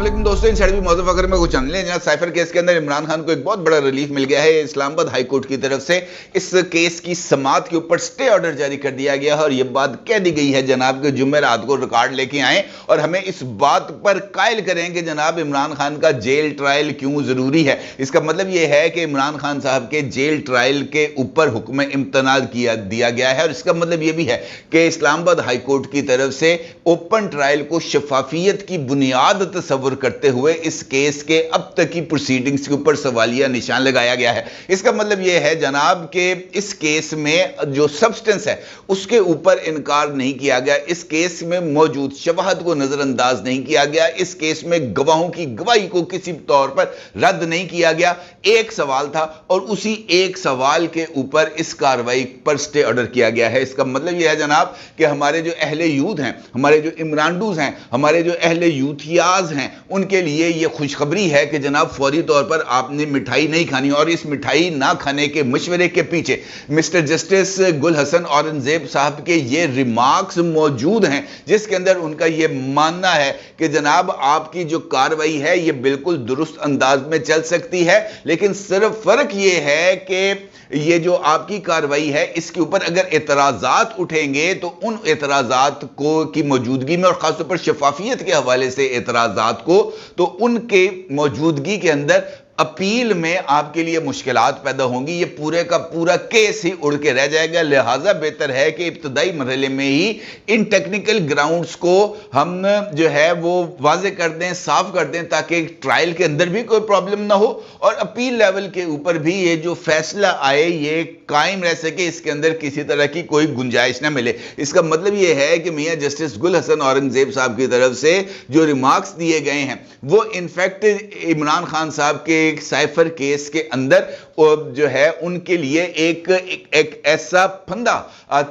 लेकिन दोस्तों इन साइड भी मौजूद अगर में कुछ जान लें, जनाब साइफर केस के अंदर इमरान खान को एक बहुत बड़ा रिलीफ मिल गया है। इस्लामाबाद हाई कोर्ट की तरफ से इस केस की समाअत के ऊपर स्टे ऑर्डर जारी कर दिया गया है और यह बात कह दी गई है जनाब के जुमेरात को रिकॉर्ड लेके आए और हमें इस बात पर कायल करें कि जनाब इमरान खान का जेल ट्रायल क्यों जरूरी है। इसका मतलब यह है कि इमरान खान साहब के जेल ट्रायल के ऊपर हुक्म इम्तनाद दिया गया है और इसका मतलब यह भी है कि इस्लामाबाद हाई कोर्ट की तरफ से ओपन ट्रायल को शफाफियत की बुनियाद तस्वर करते हुए इस केस के अब तक की प्रोसीडिंग्स के ऊपर सवालिया निशान लगाया गया है। इसका मतलब यह है जनाब के इस केस में जो सब्सटेंस है उसके ऊपर इनकार नहीं किया गया, इस केस में मौजूद शवाहद को नजरअंदाज नहीं किया गया, इस केस में गवाहों की गवाही को किसी तौर पर रद्द नहीं किया गया। एक सवाल था और उसी एक सवाल के ऊपर इस कार्रवाई पर स्टे ऑर्डर किया गया है। इसका मतलब यह है जनाब कि हमारे जो अहले यूथ हैं, हमारे जो इमरानडूज हैं, हमारे जो अहले यूथियाज हैं, उनके लिए यह खुशखबरी है कि जनाब फौरी तौर पर आपने मिठाई नहीं खानी और इस मिठाई ना खाने के मशवरे के पीछे मिस्टर जस्टिस गुल हसन औरंगजेब साहब के ये रिमार्क्स मौजूद हैं जिसके अंदर उनका यह मानना है कि जनाब आपकी जो कार्रवाई है यह बिल्कुल दुरुस्त अंदाज में चल सकती है, लेकिन सिर्फ फर्क यह है कि ये जो आपकी कार्रवाई है इसके ऊपर अगर एतराजात उठेंगे तो उन एतराजात को की मौजूदगी में और खासतौर पर शफाफियत के हवाले से एतराजात को, तो उनके मौजूदगी के अंदर अपील में आपके लिए मुश्किलात पैदा होंगी। ये पूरे का पूरा केस ही उड़ के रह जाएगा। लिहाजा बेहतर है कि इब्तदाई मरहले में ही इन टेक्निकल ग्राउंड्स को हम जो है वो वाजे कर दें, साफ कर दें, ताकि ट्रायल के अंदर भी कोई प्रॉब्लम ना हो और अपील लेवल के ऊपर भी ये जो फैसला आए ये कायम रह सके, इसके अंदर किसी तरह की कोई गुंजाइश ना मिले। इसका मतलब ये है कि मियां जस्टिस गुल हसन औरंगजेब साहब की तरफ से जो रिमार्क्स दिए गए हैं वो इनफैक्ट इमरान खान साहब के एक साइफर केस के अंदर जो है उनके लिए एक ऐसा फंदा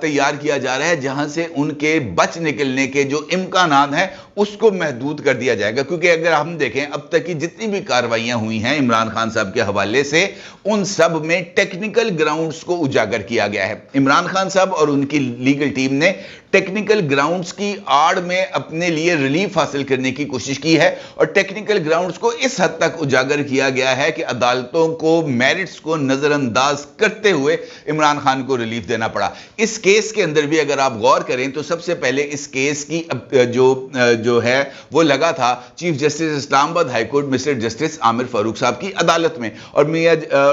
तैयार किया जा रहा है जहां से उनके बच निकलने के जो इम्कानात हैं उसको महदूद कर दिया जाएगा। क्योंकि अगर हम देखें अब तक की जितनी भी कार्रवाइयां हुई हैं इमरान खान साहब के हवाले से, उन सब में टेक्निकल ग्राउंड्स को उजागर किया गया है। इमरान खान साहब और उनकी लीगल टीम ने टेक्निकल ग्राउंड्स की आड़ में अपने लिए रिलीफ हासिल करने की कोशिश की है और टेक्निकल ग्राउंड्स को इस हद तक उजागर किया गया है कि अदालतों को मेरिट्स को नजरअंदाज करते हुए इमरान खान को रिलीफ देना पड़ा। इस केस के अंदर भी अगर आप गौर करें तो सबसे पहले इस केस की जो है वो लगा था chief justice Islamabad high court mister justice Aamir Farooq साहब की अदालत में और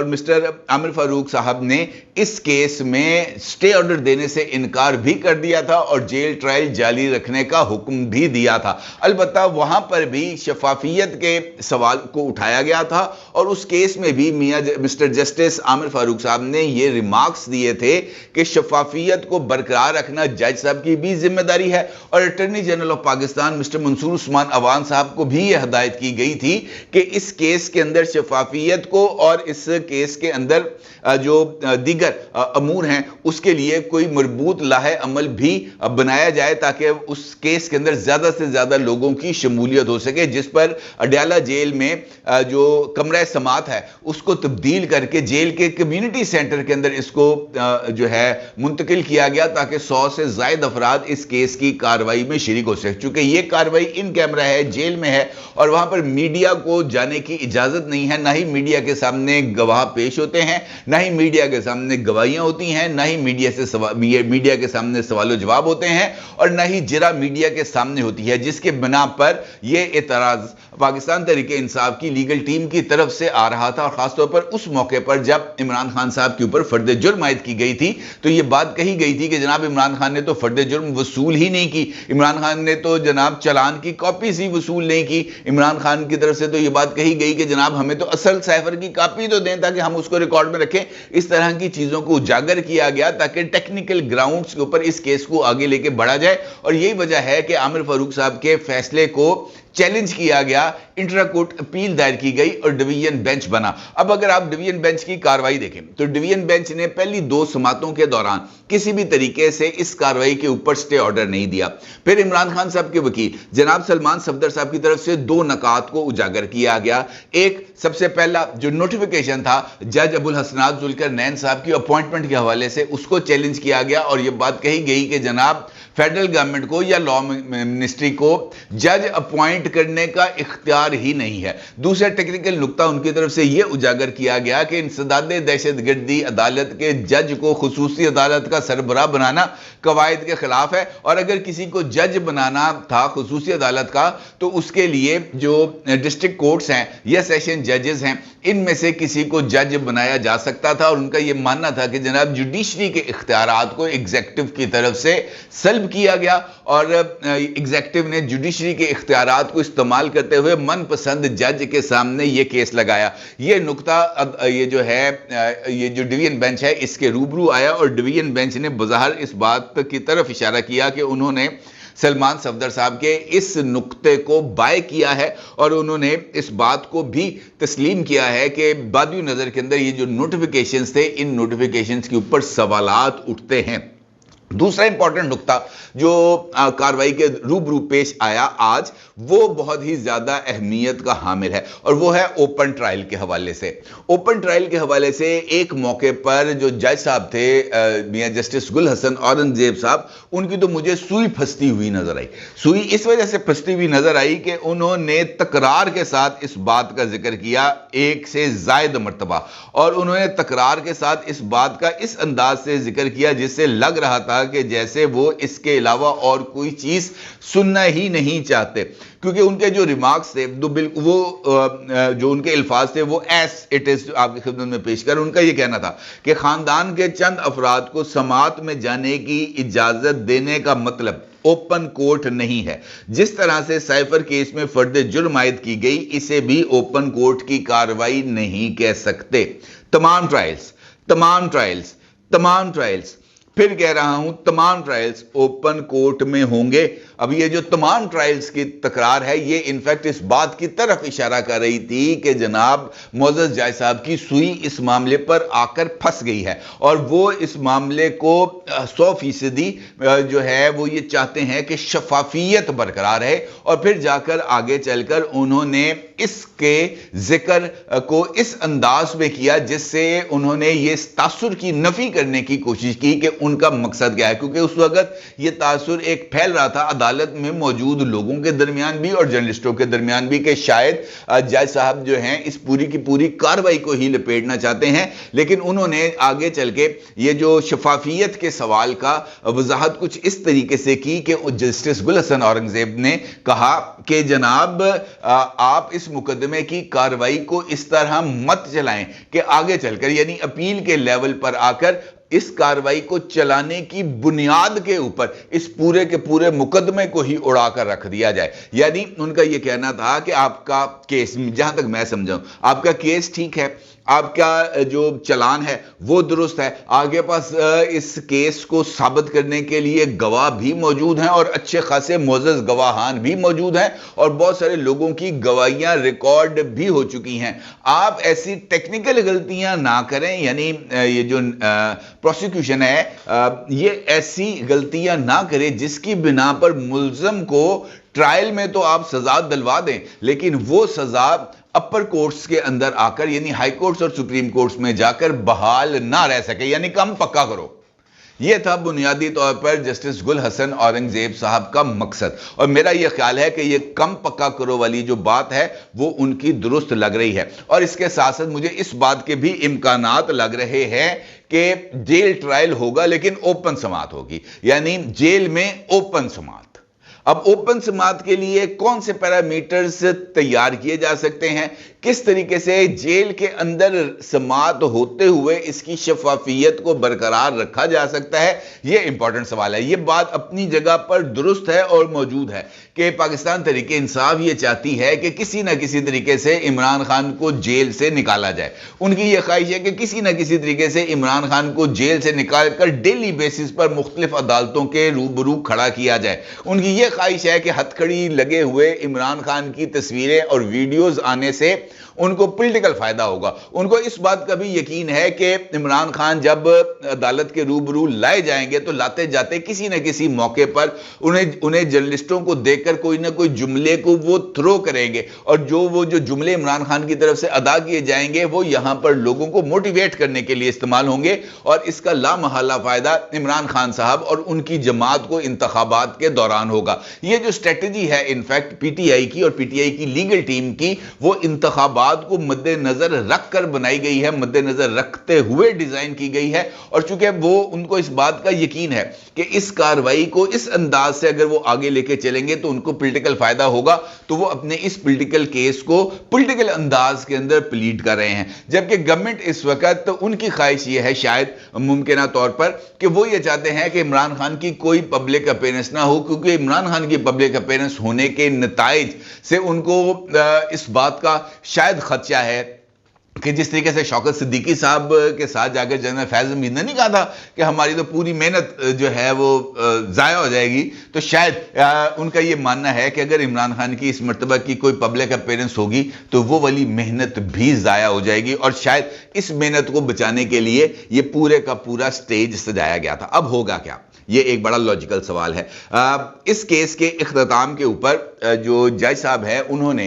मिस्टर आमिर फारूक साहब ने इस केस में स्टे ऑर्डर देने से इनकार भी कर दिया था और जेल ट्रायल जारी रखने का हुक्म भी दिया था। अलबत्ता वहां पर भी शफाफियत के सवाल को उठाया गया था और उस केस में भी मिस्टर जस्टिस आमिर फारूक साहब ने ये रिमार्क्स दिए थे कि शफाफियत को बरकरार रखना जज साहब की भी जिम्मेदारी है और attorney general of Pakistan mister Mansoor Usman Awan साहब को भी यह हदायत की गई थी कि इस केस के अंदर शफाफियत को और इस केस के अंदर जो दीगर अमूर हैं उसके लिए कोई मरबूत लाहे अमल भी बनाया जाए ताकि उस केस के अंदर ज्यादा से ज्यादा लोगों की शमूलियत हो सके, जिस पर अडयाला जेल में जो कमरा समात है उसको तब्दील करके जेल के कम्युनिटी सेंटर के अंदर इसको जो है मुंतकिल किया गया ताकि 100 से ज्यादा अफराद इस केस की कार्रवाई में शरीक हो सके। चूंकि यह कार्रवाई इन कैमरा है, जेल में है और वहां पर मीडिया को जाने की इजाजत नहीं है, ना ही मीडिया के सामने गवाह पेश होते हैं, ना ही मीडिया के सामने गवाहियां होती हैं, ना ही मीडिया के सामने सवाल जवाब होते हैं और ना ही जिरा मीडिया के सामने होती है, जिसके बिना पर यह एतराज पाकिस्तान तहरीक इंसाफ की लीगल टीम की तरफ से आ रहा था। और खासतौर पर उस मौके पर जब इमरान खान साहब के ऊपर फर्द जुर्म आयद की गई थी तो यह बात कही गई थी कि जनाब इमरान खान ने तो फर्द जुर्म वसूल ही नहीं की, इमरान खान ने तो जनाब चालान की कॉपी ही वसूल नहीं की। इमरान खान की तरफ से तो यह बात कही गई कि जनाब हमें तो असल साइफर की कॉपी तो दें ताकि हम उसको रिकॉर्ड में रखें। इस तरह की चीजों को उजागर किया गया ताकि टेक्निकल ग्राउंड्स के ऊपर इस केस को आगे लेके बढ़ा जाए और यही वजह है कि आमिर फारूक साहब के फैसले को चैलेंज किया गया, इंट्रा कोर्ट अपील दायर की गई और डिवीजन बेंच बना। अब अगर आप डिवीजन बेंच की कार्रवाई देखें तो डिवीजन बेंच ने पहली 2 समातों के दौरान किसी भी तरीके से इस कार्रवाई के ऊपर स्टे ऑर्डर नहीं दिया। फिर इमरान खान साहब के वकील जनाब सलमान सफदर साहब की तरफ से 2 नकात को उजागर किया गया। एक, सबसे पहला जो नोटिफिकेशन था जज अबुल हसनात जुल्करनैन साहब की अपॉइंटमेंट के हवाले से, उसको चैलेंज किया गया और यह बात कही गई कि जनाब फेडरल गवर्नमेंट को या लॉ मिनिस्ट्री को जज अपॉइंट अपॉइंट करने का इख्तियार ही नहीं है। दूसरा टेक्निकल नुक्ता उनकी तरफ से यह उजागर किया गया कि इंसदाद दहशतगर्दी अदालत के जज को खुसूसी अदालत का सरबराह बनाना कवायद के खिलाफ है, और अगर किसी को जज बनाना था खुसूसी अदालत का तो उसके लिए जो डिस्ट्रिक्ट कोर्ट्स हैं या सेशन जजेस हैं इनमें से किसी को जज बनाया जा सकता था। और उनका यह मानना था कि जनाब जुडिशरी के इख्तियारात को एग्जेक्टिव की तरफ से सल्ब किया गया और एग्जेक्टिव ने जुडिशरी के इख्तियारात को इस्तेमाल करते हुए मनपसंद जज के सामने यह केस लगाया। यह नुक्ता ये जो है ये जो डिवीजन बेंच है इसके रूबरू आया और डिवीजन बेंच ने बज़ाहिर इस बात की तरफ इशारा किया कि उन्होंने सलमान सफदर साहब के इस नुक्ते को बाय किया है और उन्होंने इस बात को भी तस्लीम किया है कि बादियों नज़र के अंदर ये जो नोटिफिकेशंस थे इन नोटिफिकेशंस के ऊपर सवालात उठते हैं। दूसरा इंपॉर्टेंट नुक्ता जो कार्रवाई के रूबरू पेश आया आज वो बहुत ही ज्यादा अहमियत का हामिल है और वो है ओपन ट्रायल के हवाले से। ओपन ट्रायल के हवाले से एक मौके पर जो जज साहब थे मियां जस्टिस गुल हसन औरंगजेब साहब, उनकी तो मुझे सुई फंसती हुई नजर आई। सुई इस वजह से फंसती हुई नजर आई कि उन्होंने तकरार के साथ इस बात का जिक्र किया एक से जायद मर्तबा, और उन्होंने तकरार के साथ इस बात का इस अंदाज से जिक्र किया जिससे लग रहा था कि जैसे वो इसके अलावा और कोई चीज सुनना ही नहीं चाहते, क्योंकि उनके जो रिमार्क्स थे वो जो उनके अल्फाज थे वो एस इट इज आपकी खिदमत में पेश कर। उनका ये कहना था कि खानदान के चंद अफराद को समात में जाने की इजाजत देने का मतलब ओपन कोर्ट नहीं है। जिस तरह से साइफर केस में फर्द जुर्म आयद की गई इसे भी ओपन कोर्ट की कार्रवाई नहीं कह सकते। तमाम ट्रायल्स फिर कह रहा हूं तमाम ट्रायल्स ओपन कोर्ट में होंगे। अब ये जो तमाम ट्रायल्स की तकरार है ये इनफैक्ट इस बात की तरफ इशारा कर रही थी कि जनाब मोअज़्ज़ज़ जज साहब की सुई इस मामले पर आकर फंस गई है और वो इस मामले को 100% जो है वो ये चाहते हैं कि शफाफियत बरकरार है। और फिर जाकर आगे चलकर उन्होंने इसके जिक्र को इस अंदाज में किया जिससे उन्होंने ये तासुर की नफी करने की कोशिश की कि उनका मकसद क्या है, क्योंकि उस वक्त ये तासुर एक फैल रहा था अदालत में मौजूद लोगों के दरमियान भी और जर्नलिस्टों के दरमियान भी कि शायद जज साहब जो हैं इस पूरी की पूरी कार्रवाई को ही लपेटना चाहते हैं। लेकिन उन्होंने आगे चल के ये जो शफाफियत के सवाल का वजाहत कुछ इस तरीके से की कि जस्टिस गुल हसन औरंगजेब ने कहा कि जनाब आप इस मुकदमे की कार्रवाई को इस तरह मत चलाएं कि आगे चलकर यानी अपील के लेवल पर आकर इस कार्रवाई को चलाने की बुनियाद के ऊपर इस पूरे के पूरे मुकदमे को ही उड़ाकर रख दिया जाए। यानी उनका यह कहना था कि आपका केस, जहां तक मैं समझाऊं, आपका केस ठीक है, आपका जो चलान है वो दुरुस्त है, आगे पास इस केस को साबित करने के लिए गवाह भी मौजूद हैं और अच्छे खासे मोअज़्ज़ज़ गवाहान भी मौजूद हैं और बहुत सारे लोगों की गवाहियां रिकॉर्ड भी हो चुकी हैं। आप ऐसी टेक्निकल गलतियां ना करें, यानी ये जो प्रोसिक्यूशन है ये ऐसी गलतियां ना करे जिसकी बिना पर मुल्ज़म को ट्रायल में तो आप सजा दिलवा दें लेकिन वो सजा अपर कोर्ट्स के अंदर आकर यानी हाई कोर्ट्स और सुप्रीम कोर्ट्स में जाकर बहाल ना रह सके, यानी कम पक्का करो। यह था बुनियादी तौर पर जस्टिस गुल हसन औरंगजेब साहब का मकसद और मेरा यह ख्याल है कि यह कम पक्का करो वाली जो बात है वो उनकी दुरुस्त लग रही है। और इसके साथ साथ मुझे इस बात के भी इम्कानात लग रहे हैं कि जेल ट्रायल होगा लेकिन ओपन समाअत होगी, यानी जेल में ओपन समाअत। अब ओपन समाअत के लिए कौन से पैरामीटर्स तैयार किए जा सकते हैं, किस तरीके से जेल के अंदर समाअत होते हुए इसकी शफाफियत को बरकरार रखा जा सकता है, यह इंपॉर्टेंट सवाल है। यह बात अपनी जगह पर दुरुस्त है और मौजूद है कि पाकिस्तान तहरीक इंसाफ ये चाहती है कि किसी ना किसी तरीके से इमरान खान को जेल से निकाला जाए। उनकी यह ख्वाहिश है कि किसी ना किसी तरीके से इमरान खान को जेल से निकाल कर डेली बेसिस पर मुख्तलिफ अदालतों के रूबरू खड़ा किया जाए। उनकी यह ख्वाहिश है कि हथकड़ी लगे हुए इमरान खान की तस्वीरें और वीडियोज आने से उनको पॉलिटिकल फायदा होगा। उनको इस बात का भी यकीन है कि इमरान खान जब अदालत के रूबरू लाए जाएंगे तो लाते जाते किसी न किसी मौके पर उन्हें जर्नलिस्टों को देखकर कोई ना कोई जुमले को वो थ्रो करेंगे, और जो जुमले इमरान खान की तरफ से अदा किए जाएंगे वो यहां पर लोगों को मोटिवेट करने के लिए इस्तेमाल होंगे, और इसका लामहल्ला फायदा इमरान खान साहब और उनकी जमात को इंतखाबात के दौरान होगा। ये जो स्ट्रेटजी है इनफैक्ट पीटीआई की और पीटीआई की लीगल टीम की, वो इंतखाबात को मद्देनजर रखकर बनाई गई है, मद्देनजर रखते हुए डिजाइन की गई है। और चूंकि वो उनको इस बात का यकीन है कि इस कार्रवाई को इस अंदाज से अगर वो आगे लेके चलेंगे तो उनको पॉलिटिकल फायदा होगा, तो वो अपने इस पॉलिटिकल केस को पॉलिटिकल अंदाज के अंदर प्लीड कर रहे हैं। जबकि गवर्नमेंट इस वक्त तो उनकी ख्वाहिश ये है शायद मुमकिन तौर पर कि वो ये चाहते हैं कि इमरान खान की कोई पब्लिक अपीयरेंस ना हो, क्योंकि इमरान खान की पब्लिक अपीयरेंस होने के नताइज से उनको इस बात का शायद खदशा है कि जिस तरीके से शौकत सिद्दीकी साहब के साथ जाकर जनरल फैज़ हमीद ने नहीं कहा था कि हमारी तो पूरी मेहनत जो है वो ज़ाया हो जाएगी, तो शायद उनका ये मानना है कि अगर इमरान खान की इस मर्तबा की कोई पब्लिक अपीयरेंस होगी तो वो वाली मेहनत भी ज़ाया हो जाएगी, और शायद इस मेहनत को बचाने के लिए ये पूरे का पूरा स्टेज सजाया गया था। अब होगा क्या, ये एक बड़ा लॉजिकल सवाल है। इस केस के इख्तिताम के ऊपर जो जज साहब है उन्होंने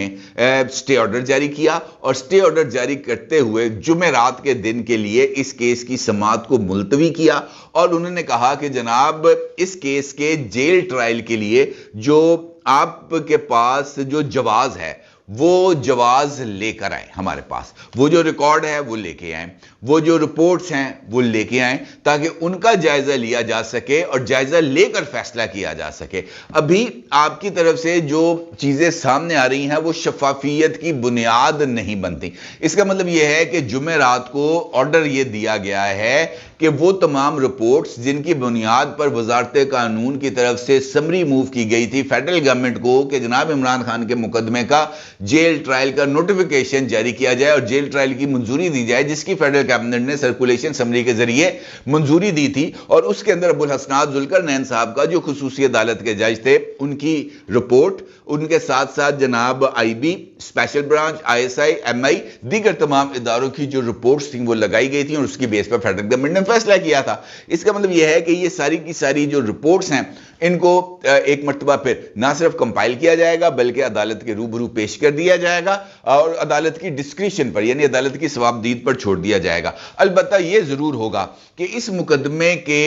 स्टे ऑर्डर जारी किया, और स्टे ऑर्डर जारी करते हुए जुमेरात के दिन के लिए इस केस की समाअत को मुलतवी किया, और उन्होंने कहा कि जनाब इस केस के जेल ट्रायल के लिए जो आपके पास जो जवाज है वो जवाज लेकर आए हमारे पास, वो जो रिकॉर्ड है वो लेके आए, वो जो रिपोर्ट्स हैं वो लेके आए, ताकि उनका जायजा लिया जा सके और जायजा लेकर फैसला किया जा सके। अभी आपकी तरफ से जो चीजें सामने आ रही हैं वो शफाफियत की बुनियाद नहीं बनती। इसका मतलब यह है कि जुमेरात को ऑर्डर यह दिया गया है कि वो तमाम रिपोर्ट्स जिनकी बुनियाद पर वजारत कानून की तरफ से समरी मूव की गई थी फेडरल गवर्नमेंट को कि जनाब इमरान खान के मुकदमे का जेल ट्रायल का नोटिफिकेशन जारी किया जाए और जेल ट्रायल की मंजूरी दी जाए, जिसकी फेडरल कैबिनेट ने सर्कुलेशन समरी के जरिए मंजूरी दी थी। और उसके अंदर अबुल हसनात जुल्करनैन साहब का जो खुसूसी अदालत के जज थे उनकी रिपोर्ट, उनके साथ साथ जनाब IB, special branch, ISI, MI, दीगर तमाम इदारों की जो रिपोर्ट्स थी वो लगाई गई थी और उसकी बेस पर फेडरल गवर्नमेंट ने फैसला किया था। इसका मतलब यह है कि ये सारी की सारी जो रिपोर्ट्स हैं इनको एक मर्तबा फिर ना सिर्फ कंपाइल किया जाएगा बल्कि अदालत के रूबरू पेश कर दिया जाएगा और अदालत की डिस्क्रिशन पर यानी अदालत की सवाबदीद पर छोड़ दिया जाएगा। अलबत्ता यह जरूर होगा कि इस मुकदमे के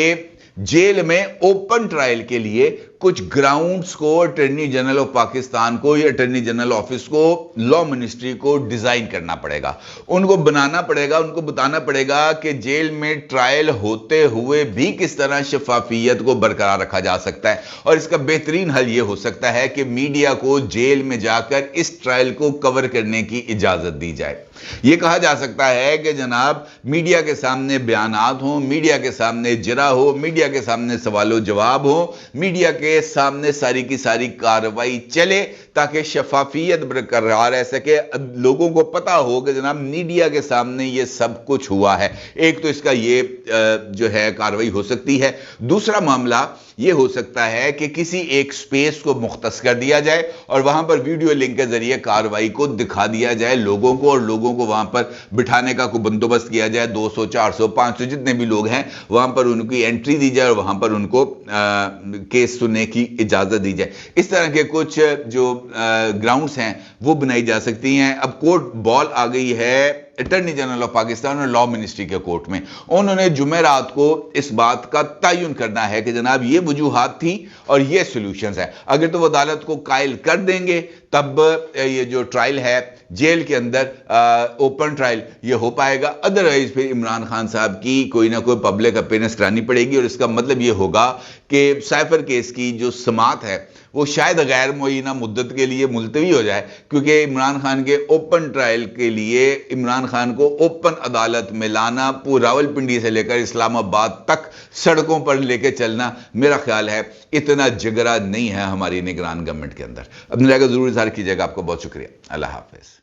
जेल में ओपन ट्रायल के लिए कुछ ग्राउंड्स को अटॉर्नी जनरल ऑफ पाकिस्तान को या अटॉर्नी जनरल ऑफिस को, लॉ मिनिस्ट्री को डिजाइन करना पड़ेगा, उनको बनाना पड़ेगा, उनको बताना पड़ेगा कि जेल में ट्रायल होते हुए भी किस तरह शफाफियत को बरकरार रखा जा सकता है। और इसका बेहतरीन हल यह हो सकता है कि मीडिया को जेल में जाकर इस ट्रायल को कवर करने की इजाजत दी जाए। यह कहा जा सकता है कि जनाब मीडिया के सामने बयानात हो, मीडिया के सामने जरा हो, मीडिया के सामने सवालों जवाब हो, मीडिया के सामने सारी की सारी कार्रवाई चले ताकि शफाफियत बरकरार रह सके, लोगों को पता हो कि जनाब मीडिया के सामने ये सब कुछ हुआ है। एक तो इसका ये जो है कार्रवाई हो सकती है। दूसरा मामला ये हो सकता है कि किसी एक स्पेस को मुख्तस कर दिया जाए और वहां पर वीडियो लिंक के जरिए कार्रवाई को दिखा दिया जाए लोगों को, और लोगों को वहां पर बिठाने का कोई बंदोबस्त किया जाए। 200, 400, 500 जितने भी लोग हैं वहां पर उनकी एंट्री दी जाए और वहां पर उनको केस सुनने की इजाजत दी जाए। इस तरह के कुछ जो ग्राउंड्स हैं वो बनाई जा सकती हैं। अब कोर्ट बॉल आ गई है अटॉर्नी जनरल ऑफ पाकिस्तान और लॉ मिनिस्ट्री के कोर्ट में। उन्होंने जुमेरात को इस बात का तयन करना है कि जनाब ये वजूहात थी और ये सॉल्यूशंस है। अगर तो वो अदालत को कायल कर देंगे तब ये जो ट्रायल है जेल के अंदर ओपन ट्रायल ये हो पाएगा, अदरवाइज फिर इमरान खान साहब की कोई ना कोई पब्लिक अपीयरेंस करानी पड़ेगी। और इसका मतलब ये होगा कि साइफर केस की जो समाअत है वो शायद गैर मुअय्यना मुद्दत के लिए मुलतवी हो जाए, क्योंकि इमरान खान के ओपन ट्रायल के लिए इमरान खान को ओपन अदालत में लाना, रावलपिंडी से लेकर इस्लामाबाद तक सड़कों पर लेकर चलना, मेरा ख्याल है इतना जिगरा नहीं है हमारी निगरान गवर्नमेंट के अंदर। अपनी राय को जरूर इज़हार कीजिएगा। आपको बहुत शुक्रिया। अल्लाह हाफिज।